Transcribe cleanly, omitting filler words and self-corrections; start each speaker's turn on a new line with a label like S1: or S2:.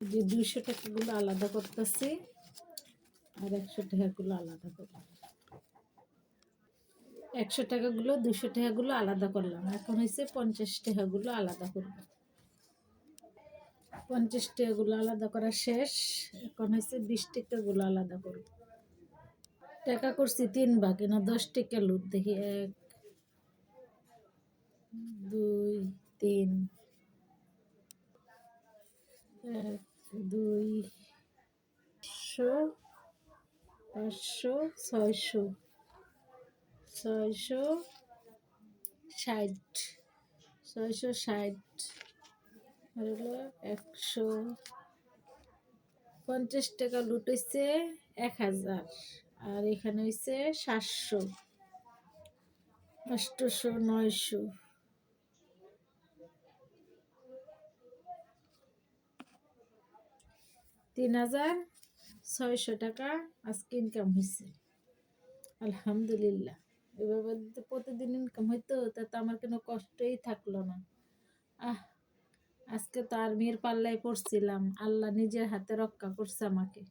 S1: যে 200 টাকাগুলো আলাদা করতেছি আর 100 টাকাগুলো আলাদা করলাম। 100 টাকাগুলো 200 টাকাগুলো আলাদা করলাম। এখন হয়েছে 50 টাকাগুলো আলাদা করব। 50 টাকাগুলো আলাদা করা শেষ। এখন হয়েছে 20 টাকাগুলো আলাদা করব। টাকা করছি 3 ভাগ, না 10 টাকা লুট দেখি। 1 2 3, 1 2 500 600 660 660 হলো 100। 50 টাকা লুট হয়েছে 1000, আর এখানে হয়েছে 700 800 900 3600 টাকা আজকে ইনকাম হয়েছে। আলহামদুলিল্লাহ। এভাবে যদি প্রতিদিন ইনকাম হইতো তা আমার কোনো কষ্টই থাকলো না। আজকে তো আর্মির পাল্লায় পড়ছিলাম, আল্লাহ নিজের হাতে রক্ষা করছে আমাকে।